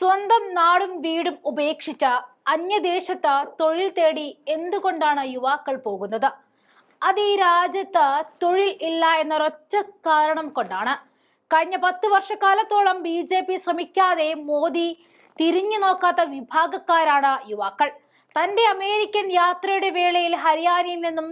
സ്വന്തം നാടും വീടും ഉപേക്ഷിച്ച അന്യദേശത്ത് തൊഴിൽ തേടി എന്തുകൊണ്ടാണ് യുവാക്കൾ പോകുന്നത്? അത് ഈ രാജ്യത്ത് തൊഴിൽ ഇല്ല എന്നൊരൊറ്റ കാരണം കൊണ്ടാണ്. കഴിഞ്ഞ 10 വർഷക്കാലത്തോളം BJP ശ്രമിക്കാതെ മോദി തിരിഞ്ഞു നോക്കാത്ത വിഭാഗക്കാരാണ് യുവാക്കൾ. തന്റെ അമേരിക്കൻ യാത്രയുടെ വേളയിൽ ഹരിയാനയിൽ നിന്നും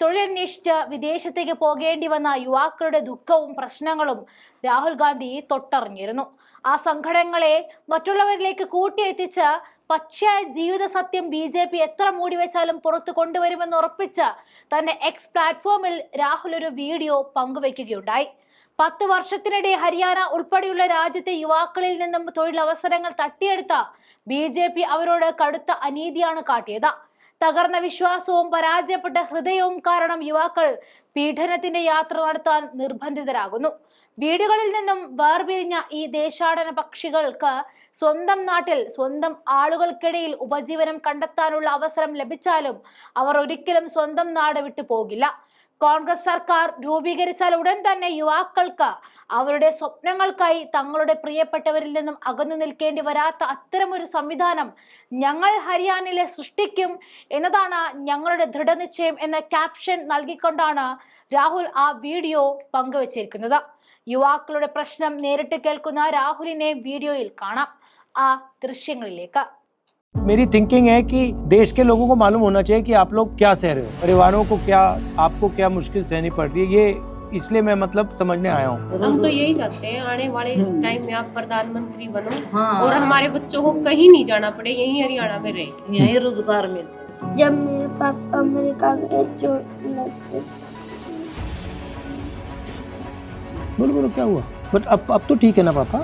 തൊഴിലന്വേഷിച്ച് വിദേശത്തേക്ക് പോകേണ്ടി വന്ന യുവാക്കളുടെ ദുഃഖവും പ്രശ്നങ്ങളും രാഹുൽ ഗാന്ധി തൊട്ടറിഞ്ഞിരുന്നു. ആ സങ്കടങ്ങളെ മറ്റുള്ളവരിലേക്ക് കൂട്ടിയെത്തിച്ച് പച്ചയായ ജീവിത സത്യം BJP എത്ര മൂടിവെച്ചാലും പുറത്തു കൊണ്ടുവരുമെന്ന് ഉറപ്പിച്ച് തന്റെ എക്സ് പ്ലാറ്റ്ഫോമിൽ രാഹുൽ ഒരു വീഡിയോ പങ്കുവയ്ക്കുകയുണ്ടായി. 10 വർഷത്തിനിടെ ഹരിയാന ഉൾപ്പെടെയുള്ള രാജ്യത്തെ യുവാക്കളിൽ നിന്നും തൊഴിലവസരങ്ങൾ തട്ടിയെടുത്ത BJP അവരോട് കടുത്ത അനീതിയാണ് കാട്ടിയത്. തകർന്ന വിശ്വാസവും പരാജയപ്പെട്ട ഹൃദയവും കാരണം യുവാക്കൾ പീഡനത്തിന്റെ യാത്ര നടത്താൻ നിർബന്ധിതരാകുന്നു. വീടുകളിൽ നിന്നും വേർപിരിഞ്ഞ ഈ ദേശാടന പക്ഷികൾക്ക് സ്വന്തം നാട്ടിൽ സ്വന്തം ആളുകൾക്കിടയിൽ ഉപജീവനം കണ്ടെത്താനുള്ള അവസരം ലഭിച്ചാലും അവർ ഒരിക്കലും സ്വന്തം നാട് വിട്ടു പോകില്ല. കോൺഗ്രസ് സർക്കാർ രൂപീകരിച്ചാൽ ഉടൻ തന്നെ യുവാക്കൾക്ക് അവരുടെ സ്വപ്നങ്ങൾക്കായി തങ്ങളുടെ പ്രിയപ്പെട്ടവരിൽ നിന്നും അകന്നു നിൽക്കേണ്ടി വരാത്ത അത്തരമൊരു സംവിധാനം ഞങ്ങൾ ഹരിയാനയിലെ സൃഷ്ടിക്കും എന്നതാണ് ഞങ്ങളുടെ ദൃഢനിശ്ചയം എന്ന ക്യാപ്ഷൻ നൽകിക്കൊണ്ടാണ് രാഹുൽ ആ വീഡിയോ പങ്കുവച്ചിരിക്കുന്നത്. യുവാക്കളുടെ പ്രശ്നം നേരിട്ട് കേൾക്കുന്ന രാഹുലിനെ വീഡിയോയിൽ കാണാം. ആ ദൃശ്യങ്ങളിലേക്ക്. मेरी थिंकिंग है कि देश के लोगों को मालूम होना चाहिए कि आप लोग क्या सह रहे हो, परिवारों को क्या, आपको क्या मुश्किल सहनी पड़ रही है, ये इसलिए मैं मतलब समझने आया हूँ। हम तो यही चाहते हैं आने वाले टाइम में आप प्रधानमंत्री बनो और हमारे बच्चों को कहीं नहीं जाना पड़े, यहीं हरियाणा में रहे, यहीं रोजगार मिले। जब मेरे पापा अमेरिका गए बोलो क्या हुआ? बट अब तो ठीक है ना पापा?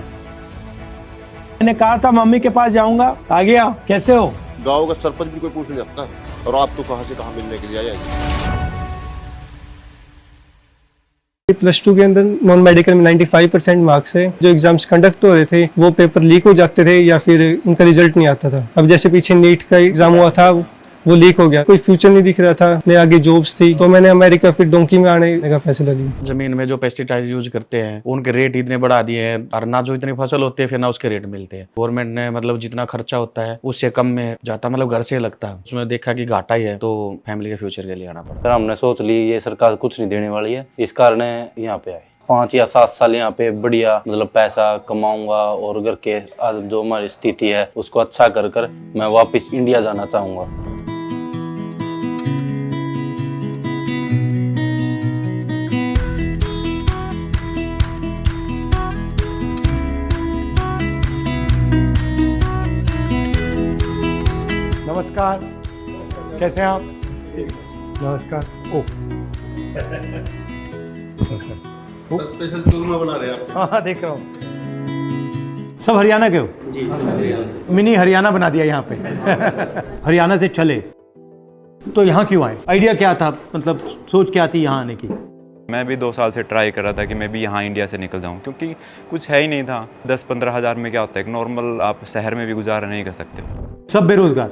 मैंने कहा था मम्मी के पास जाऊंगा, आ गया। कैसे हो? गांव का सरपंच भी कोई पूछ नहीं सकता, और आप तो कहां से कहां मिलने के लिए आए? +2 के अंदर नॉन मेडिकल में 95% मार्क्स है। जो एग्जाम्स कंडक्ट हो रहे थे वो पेपर लीक हो जाते थे या फिर उनका रिजल्ट नहीं आता था। अब जैसे पीछे नीट का एग्जाम हुआ था वो लीक हो गया, कोई फ्यूचर नहीं दिख रहा था, न आगे जॉब्स थी, तो मैंने अमेरिका फिर डोंकी में आने का फैसला लिया। जमीन में जो पेस्टिसाइड यूज करते हैं उनके रेट इतने बढ़ा दिए हैं, और ना जो इतनी फसल होती है फिर ना उसके रेट मिलते हैं। गवर्नमेंट ने मतलब जितना खर्चा होता है उससे कम में जाता, मतलब घर से लगता है, उसमें देखा कि घाटा ही है, तो फैमिली के फ्यूचर के लिए आना पड़ता है। हमने सोच ली ये सरकार कुछ नहीं देने वाली है, इस कारण यहाँ पे आए। 5 या 7 साल यहाँ पे बढ़िया मतलब पैसा कमाऊंगा और घर के जो हमारी स्थिति है उसको अच्छा कर मैं वापस इंडिया जाना चाहूंगा। नमस्कार, कैसे हैं आप? नमस्कार। ओ स्पेशल चूरमा बना रहे हैं आप? हाँ देख रहा हूँ। सब हरियाणा के हो? जी। मिनी हरियाणा बना दिया यहाँ पे। हरियाणा से चले तो यहाँ क्यों आए? आइडिया क्या था, मतलब सोच क्या थी यहाँ आने की? मैं भी 2 साल से ट्राई कर रहा था कि मैं भी यहाँ इंडिया से निकल जाऊँ, क्योंकि कुछ है ही नहीं था। 10-15 हज़ार में क्या होता है, एक नॉर्मल आप शहर में भी गुजारा नहीं कर सकते। सब बेरोजगार।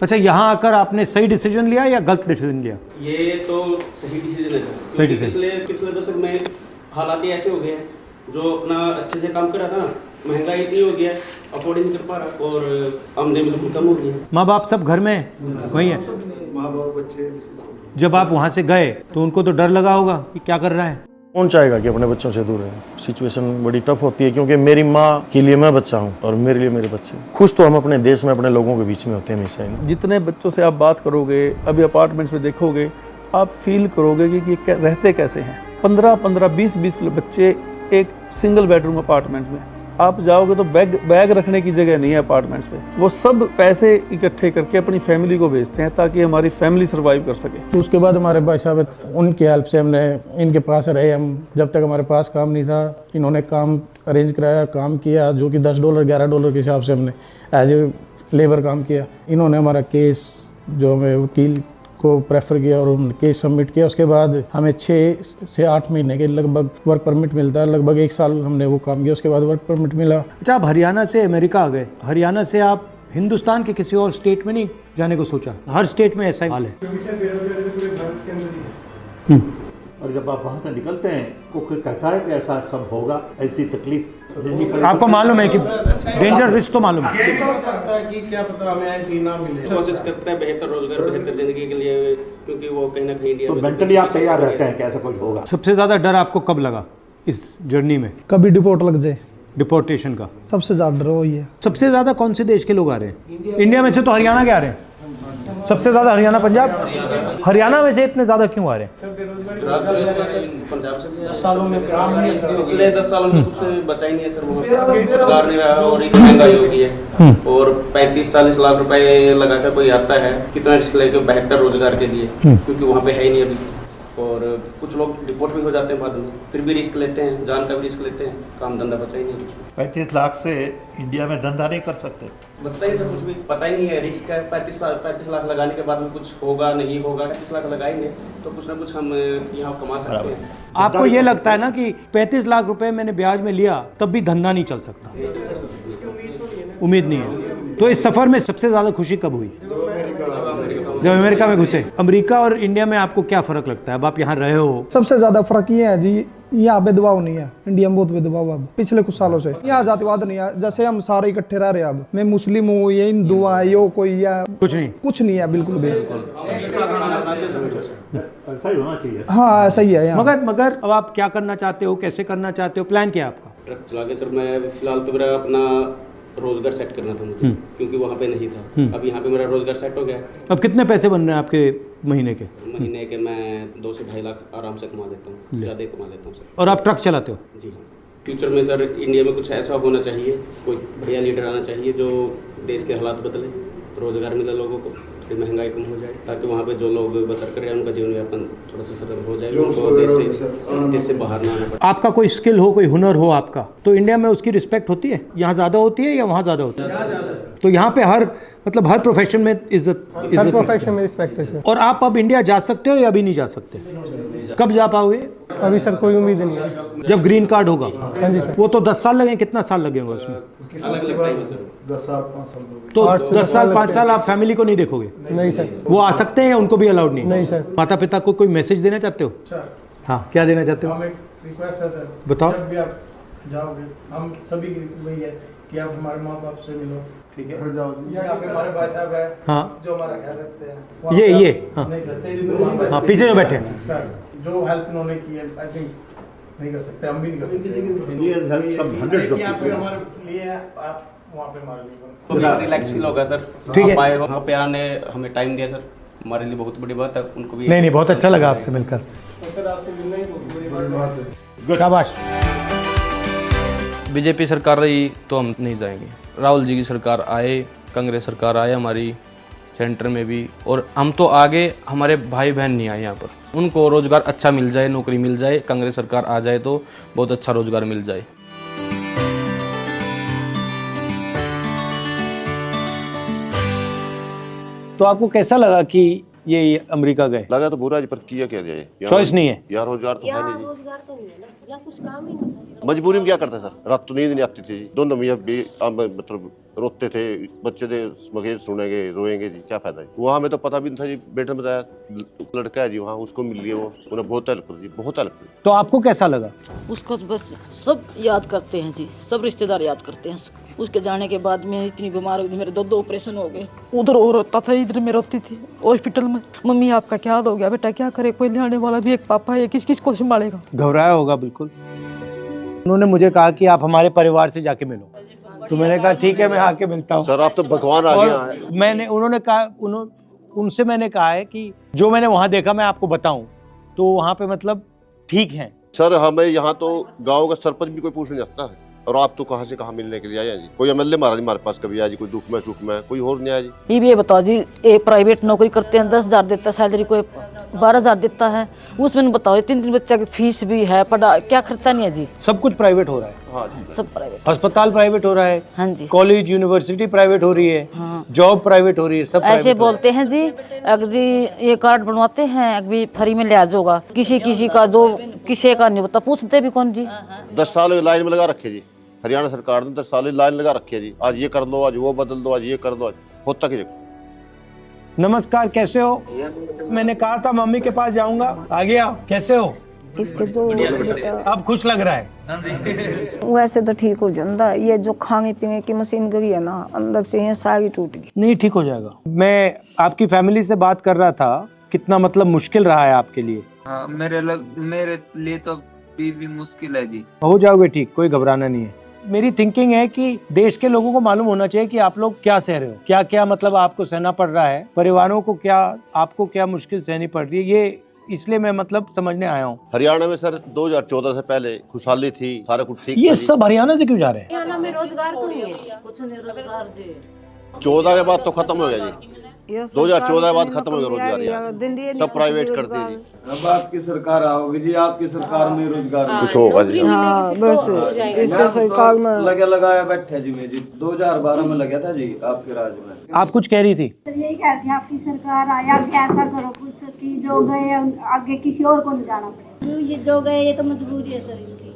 अच्छा, यहाँ आकर आपने सही डिसीजन लिया या गलत डिसीजन लिया? ये तो सही डिसीजन है सर। सही डिसीजन। पिछले दशक में हालात ही ऐसे हो गए हैं, जो अपना अच्छे से काम कर रहा था ना, महंगाई इतनी हो गया, अफोर्ड नहीं कर पा रहा, और आमदनी बिल्कुल कम हो गई है। माँ बाप सब घर में वही है? माँ बाप बच्चे। जब आप वहाँ से गए तो उनको तो डर लगा होगा कि क्या कर रहा है? कौन चाहेगा कि अपने बच्चों से दूर रहे? सिचुएशन बड़ी टफ होती है, क्योंकि मेरी माँ के लिए मैं बच्चा हूँ और मेरे लिए मेरे बच्चे। खुश तो हम अपने देश में अपने लोगों के बीच में होते हैं हमेशा ही। जितने बच्चों से आप बात करोगे, अभी अपार्टमेंट्स में देखोगे, आप फील करोगे कि रहते कैसे हैं। 15-15, 20-20 बच्चे एक सिंगल बेडरूम अपार्टमेंट में। आप जाओगे तो बैग रखने की जगह नहीं है अपार्टमेंट्स में। वो सब पैसे इकट्ठे करके अपनी फैमिली को भेजते हैं ताकि हमारी फैमिली सर्वाइव कर सके। तो उसके बाद हमारे भाई साहब, उनकी हेल्प से हमने इनके पास रहे। हम जब तक हमारे पास काम नहीं था, इन्होंने काम अरेंज कराया, काम किया, जो कि $10 $11 के हिसाब से हमने एज ए लेबर काम किया। इन्होंने हमारा केस, जो हमें वकील को प्रेफर किया और केस सबमिट किया। उसके बाद हमें 6 से 8 महीने के लगभग वर्क परमिट मिलता है। लगभग 1 साल हमने वो काम किया, उसके बाद वर्क परमिट मिला। अच्छा, आप हरियाणा से अमेरिका आ गए। हरियाणा से आप हिंदुस्तान के किसी और स्टेट में नहीं जाने को सोचा? हर स्टेट में ऐसा ही हाल है। और जब आप वहाँ से निकलते हैं तो फिर कहता है कि ऐसा सब होगा, ऐसी तकलीफ। आपको मालूम है कि डेंजर रिस्क तो मालूम है। करता है कि क्या पता हमें एंट्री ना मिले। कोशिश करता है बेहतर रोजगार, बेहतर जिंदगी के लिए, क्योंकि वो कहीं ना कहीं इंडिया तो मेंटली आप तैयार रहते हैं कि ऐसा कुछ होगा? सबसे ज़्यादा डर आपको कब लगा इस जर्नी में? कभी डिपोर्ट लग जाए, डिपोर्टेशन का सबसे ज़्यादा डर वही है। सबसे ज़्यादा कौन से देश के लोग आ रहे हैं? इंडिया में से तो हरियाणा के आ रहे हैं सबसे ज़्यादा, हरियाणा पंजाब। हरियाणा में से इतने ज़्यादा क्यों आ रहे हैं? पंजाब से 10 सालों में काम नहीं है, पिछले 10 सालों में कुछ बचा ही नहीं है सर। रोजगार नहीं रहा और इतनी महंगाई हो गई है, और 35-40 लाख रुपए लगा कर कोई आता है, कितना रिस्क लेके बेहतर रोजगार के लिए, क्योंकि वहाँ पे है ही नहीं अभी। और कुछ लोग डिपोर्ट भी हो जाते हैं बाद में, फिर भी रिस्क लेते हैं, जान का भी रिस्क लेते हैं, काम धंधा बचा ही नहीं। 35 लाख से इंडिया में धंधा नहीं कर सकते, बचता ही सब कुछ भी पता ही नहीं है, रिस्क है। 35 लाख लगाने के बाद में कुछ होगा नहीं होगा, 35 लाख लगाएंगे तो कुछ ना कुछ हम यहाँ कमा सकते हैं। आपको ये लगता है ना कि 35 लाख रुपए मैंने ब्याज में लिया तब भी धंधा नहीं चल सकता? उम्मीद नहीं है। तो इस सफर में सबसे ज्यादा खुशी कब हुई? जब अमेरिका में घुसे। अमेरिका और इंडिया में आपको क्या फर्क लगता है? अब आप यहाँ रहे हो। सबसे ज्यादा फर्क ये है जी, यहाँ भेदभाव नहीं है। इंडिया में बहुत भेदभाव है अब पिछले कुछ सालों से। यहाँ जातिवाद नहीं है, जैसे हम सारे इकट्ठे रह रहे हैं। अब मैं मुस्लिम हूँ, ये हिंदू है, यो कोई है, कुछ नहीं, कुछ नहीं है, बिल्कुल भी। ऐसा ही होना चाहिए। हाँ ऐसा ही है यहाँ। मगर अब आप क्या करना चाहते हो, कैसे करना चाहते हो, प्लान क्या है आपका? ट्रक चला के सर मैं फिलहाल तो मेरा अपना रोजगार सेट करना था मुझे, क्योंकि वहाँ पे नहीं था। अब यहाँ पे मेरा रोजगार सेट हो गया। अब कितने पैसे बन रहे हैं आपके महीने के? महीने के मैं 2 से 2.5 लाख आराम से कमा लेता हूँ, ज़्यादा ही कमा लेता हूँ सर। और आप ट्रक चलाते हो? जी हाँ। फ्यूचर में सर इंडिया में कुछ ऐसा होना चाहिए, कोई बढ़िया लीडर आना चाहिए जो देश के हालात बदले, रोजगार मिले लोगों को, फिर महंगाई कम हो जाए, ताकि वहाँ पे जो लोग बसर कर रहे हैं उनका जीवन यापन थोड़ा सा सरल हो जाए, उनको देश से बाहर ना आना पड़े। आपका कोई स्किल हो, कोई हुनर हो आपका, तो इंडिया में उसकी रिस्पेक्ट होती है? यहाँ ज़्यादा होती है या वहाँ ज़्यादा होती है? तो यहाँ पे हर प्रोफेशन में इज्जत, हर प्रोफेशन में रिस्पेक्ट है सर। और आप अब इंडिया जा सकते हो या अभी नहीं जा सकते? कब जा पाओगे? अभी सर कोई उम्मीद नहीं है। जब ग्रीन कार्ड होगा? हाँ जी सर। वो तो 10 साल लगेंगे, कितना साल लगेगा उसमें? अलग-अलग टाइम है सर। 10 साल 5 साल। तो 10 साल 5 साल आप फैमिली को नहीं देखोगे? नहीं सर। वो आ सकते हैं या उनको भी अलाउड नहीं? नहीं सर। माता पिता को कोई मैसेज देना चाहते हो? हाँ, क्या देना चाहते हो? एक रिक्वेस्ट है सर, बताओ। जब भी आप जाओगे, हम सभी की वही है कि आप हमारे माँ बाप से मिलो, ठीक है? यहाँ पे हमारे भाई साहब है, हाँ, जो हमारा ख्याल रखते हैं। ये हाँ, नहीं सर, हाँ, पीछे जो बैठे हैं सर, जो हेल्प उन्होंने की है, आई थिंक नहीं कर सकते, हम भी नहीं कर सकते। ये हेल्प सब 100 यहाँ पे हमारे लिए है, आप वहाँ पे हमारे लिए। तो रिलैक्स फील होगा सर। ठीक है। वहाँ पे आने हमें टाइम दिया सर, हमारे लिए बहुत बड़ी बात है। उनको भी नहीं, बहुत अच्छा लगा आपसे मिलकर। सर आपसे मिलना ही बहुत बड़ी बात है। शाबाश। बीजेपी सरकार रही तो हम नहीं जाएंगे। राहुल जी की सरकार आए, कांग्रेस सरकार आए हमारी सेंटर में भी, और हम तो आगे, हमारे भाई बहन नहीं आए यहाँ पर, उनको रोज़गार अच्छा मिल जाए, नौकरी मिल जाए, कांग्रेस सरकार आ जाए तो बहुत अच्छा रोज़गार मिल जाए। तो आपको कैसा लगा कि ये अमेरिका गए? लगा तो बुरा जी, पर किया क्या जाए, चॉइस नहीं है यार, रोजगार तो है नहीं जी। रोजगार तो नहीं है ना, या कुछ काम ही नहीं था। मजबूरी में क्या करते सर, रात तो नींद नहीं आती थी जी। दोनों मियाँ भी मतलब रोते थे, बच्चे थे मगे सुनेंगे रोएंगे जी, क्या फायदा है। वहाँ में तो पता भी नहीं था जी, बेटे में बताया लड़का है जी, वहाँ उसको मिल लिया, वो उन्हें बहुत हेल्प कर जी, बहुत हेल्प की। तो आपको कैसा लगा? उसको बस सब याद करते हैं जी, सब रिश्तेदार याद करते हैं। उसके जाने के बाद मैं इतनी बीमार हो गई, मेरे 2 ऑपरेशन हो गए। उधर और होता था, इधर में रोती थी हॉस्पिटल में। मम्मी आपका क्या हाल हो गया बेटा, क्या करे, कोई ले आने वाला भी एक पापा है, किस किस को संभालेगा? घबराया होगा बिल्कुल। उन्होंने मुझे कहा कि आप हमारे परिवार से जाके मिलो, तो मैंने कहा ठीक है, मैं आके मिलता हूँ। सर आप तो भगवान आ गया है। उन्होंने कहा, उनसे मैंने कहा है कि जो मैंने वहाँ देखा मैं आपको बताऊँ, तो वहाँ पे मतलब ठीक है। सर हमें यहाँ तो गाँव का सरपंच भी कोई पूछ नहीं सकता है, और आप तो कहाँ से कहाँ मिलने के लिए आया जी। कोई एमएलए महाराज हमारे पास कभी आया जी, कोई दुख में सुख में, कोई और नहीं आया जी। ये बताओ जी, एक प्राइवेट नौकरी करते हैं 10,000 देता है सैलरी, कोई 12,000 देता है, उसमें बताओ 3 बच्चा की फीस भी है, पढ़ा क्या खर्चा नहीं है जी। सब कुछ प्राइवेट हो रहा है। हाँ जी, सब प्राइवेट। अस्पताल प्राइवेट हो रहा है। हाँ जी। कॉलेज यूनिवर्सिटी प्राइवेट हो रही है। हाँ। जॉब प्राइवेट हो रही है, सब ऐसे बोलते हैं जी, अगर जी ये कार्ड बनवाते हैं, अभी फ्री में लिहाज होगा, किसी का जो किसी का नहीं होता, पूछते भी कौन जी। 10 साल लाइन में लगा रखे जी, हरियाणा सरकार ने 10 साल लाइन लगा रखी है जी। आज ये कर दो, आज वो बदल दो, आज ये कर दो, आज होता कि। नमस्कार, कैसे हो? मैंने कहा था मम्मी के पास जाऊंगा, आ गया। कैसे हो? इसके जो अब खुश लग रहा है। वैसे तो ठीक हो जाता, ये जो खाने पीने की मशीन गई है ना, अंदर से ये सारी टूट गई। नहीं, ठीक हो जाएगा। मैं आपकी फैमिली से बात कर रहा था, कितना मतलब मुश्किल रहा है आपके लिए। हाँ, मेरे लिए तो भी मुश्किल है जी। हो जाओगे ठीक, कोई घबराना नहीं है। मेरी थिंकिंग है कि देश के लोगों को मालूम होना चाहिए कि आप लोग क्या सह रहे हो, क्या क्या मतलब आपको सहना पड़ रहा है, परिवारों को क्या, आपको क्या मुश्किल सहनी पड़ रही है, ये इसलिए मैं मतलब समझने आया हूँ। हरियाणा में सर 2014 से पहले खुशहाली थी, सारा कुछ ठीक। ये सब हरियाणा से क्यों जा रहे हैं? हरियाणा में रोजगार तो नहीं है, कुछ नहीं रोजगार जी। 14 के बाद तो खत्म हो गया जी, 2014 के बाद खत्म हो गया रोजगार यार, सब प्राइवेट कर दिए जी। अब आपकी सरकार आओगी जी, आपकी सरकार में रोजगार कुछ होगा जी। हाँ बस इससे सरकार में लगाया बैठे जी। मैं जी 2012 में लगा था जी आपके राज में। आप कुछ कह रही थी? यही कहते हैं आपकी सरकार आया, ऐसा करो कुछ कि जो गए आगे किसी और को नहीं जाना पड़े। ये जो गए ये तो मजबूरी है सर इनकी।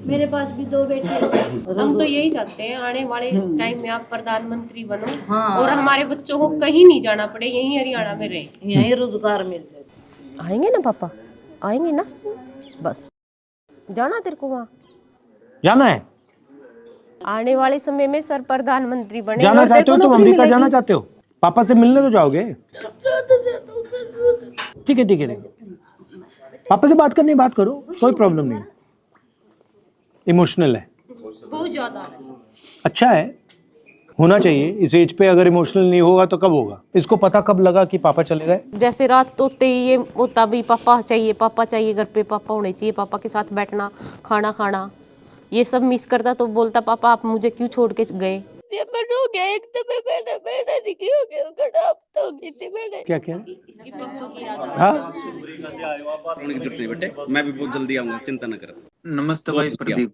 मेरे पास भी 2 बेटे हैं। हम तो यही चाहते हैं आने वाले टाइम में आप प्रधानमंत्री बनो और हमारे बच्चों को कहीं नहीं जाना पड़े, यहीं हरियाणा में रहे, यहीं रोजगार मिल जाए। आएंगे ना पापा, आएंगे ना, बस जाना तेरे को वहाँ जाना है। आने वाले समय में सर प्रधानमंत्री बने। जाना चाहते हो तुम अमेरिका जाना चाहते हो? पापा से मिलने तो जाओगे? ठीक है ठीक है, पापा से बात करनी बात करो, कोई प्रॉब्लम नहीं। इमोशनल है, बहुत ज्यादा। अच्छा है, होना चाहिए इस एज पे। अगर इमोशनल नहीं होगा तो कब होगा? इसको पता कब लगा कि पापा चले गए? जैसे रात होते ही ये होता भी पापा चाहिए घर पे, पापा होने चाहिए, पापा के साथ बैठना, खाना खाना, ये सब मिस करता। तो बोलता पापा आप मुझे क्यों छोड़ के गए? क्या क्या? हाँ, जरूरत नहीं बेटे, मैं भी बहुत जल्दी आऊंगा, चिंता न कर। नमस्ते भाई प्रदीप।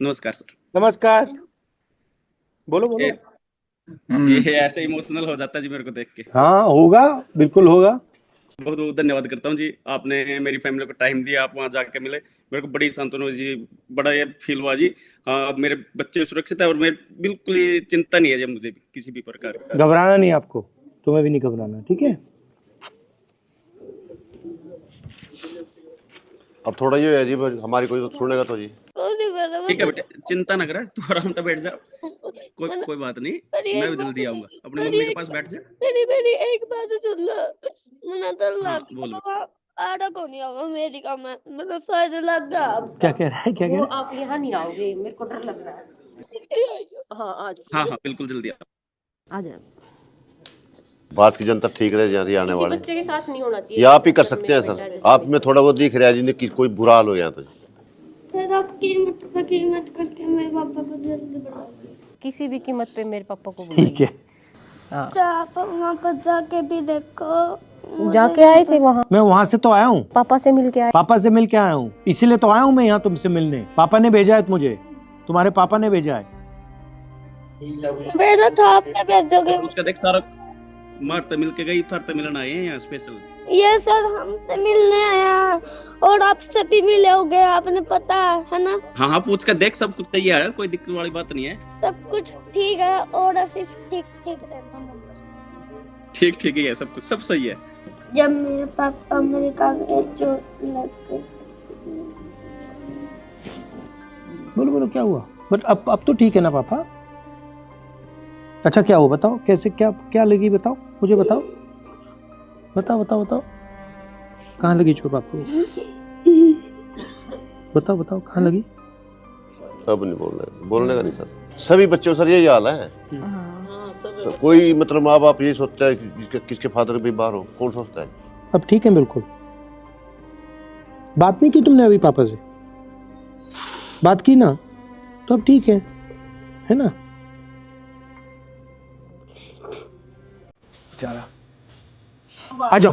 नमस्कार सर। नमस्कार, बोलो बोलो। ये ऐसे इमोशनल हो जाता है जी मेरे को देख के। हाँ होगा, बिल्कुल होगा। बहुत बहुत धन्यवाद करता हूँ जी, आपने मेरी फैमिली को टाइम दिया, आप वहाँ जाके मिले, मेरे को बड़ी सांत्वना हुई जी, बड़ा ये फील हुआ जी। हाँ, मेरे बच्चे सुरक्षित है और मैं बिल्कुल ही चिंता नहीं है जी मुझे किसी भी प्रकार की। घबराना नहीं आपको, तुम्हें भी नहीं घबराना, ठीक है? अब थोड़ा ये है जी, हमारी कोई तो सुनेगा तो जी। ठीक है बेटे, चिंता न कर, तू आराम से बैठ जा, कोई बात नहीं, मैं भी जल्दी आऊंगा। अपनी मम्मी के पास बैठ जा। मेरी एक बात सुन लो, मैंने तो बोल। आड़ा को नहीं आऊंगा अमेरिका में, मतलब शायद लग गया। क्या कह रहा है? क्या कह रहा है? आप यहाँ नहीं आओगे, मेरे को डर लग रहा है। हाँ आज हाँ बिल्कुल जल्दी आ जाए। भारत की जनता ठीक रहे जाती आने वाले, बच्चे के साथ नहीं होना चाहिए। ये आप ही कर सकते हैं सर, आप में थोड़ा बहुत दिख रहा है जी कि कोई बुरा हाल हो गया तो फिर आप कीमत करके मेरे पापा को जल्दी बढ़ा दो। किसी भी कीमत पे मेरे पापा को बुलाइए। ठीक है, आप वहाँ पर जाके भी देखो। जाके आए थे वहाँ? मैं वहाँ से तो आया हूँ, पापा से मिल के आए। पापा से मिल के आया हूँ, इसीलिए तो आया हूँ मैं यहाँ तुमसे मिलने। पापा ने भेजा है मुझे, तुम्हारे पापा ने भेजा है। भेजा था, आपने भेजोगे? उसका देख सारा मारते मिल के गई, उतारते मिलना आए हैं यहाँ स्पेशल। ये सर हमसे मिलने आया और आपसे भी मिले होगे, आपने पता है ना? हाँ पूछ कर देख, सब कुछ तैयार है, कोई दिक्कत वाली बात नहीं है। सब कुछ ठीक है और सिर्फ ठीक ठीक ही है, सब कुछ सब सही है। जब मेरे पापा अमेरिका गए चोट लग गई। बोलो बोलो क्या हुआ? बट अब तो ठीक है ना पापा? अच्छा क्या हुआ बताओ, कैसे क्या लगी बताओ, मुझे बताओ बताओ। कहाँ लगी चोट आपको? बताओ कहाँ लगी? सब नहीं बोलने का नहीं सर, सभी बच्चों सर यही हाल है। सर, कोई मतलब माँ बाप यही सोचता है कि किसके फादर भी बाहर हो, कौन सोचता है? अब ठीक है बिल्कुल। बात नहीं की तुमने अभी पापा से? बात की ना, तो अब ठीक है ना? आ जाओ।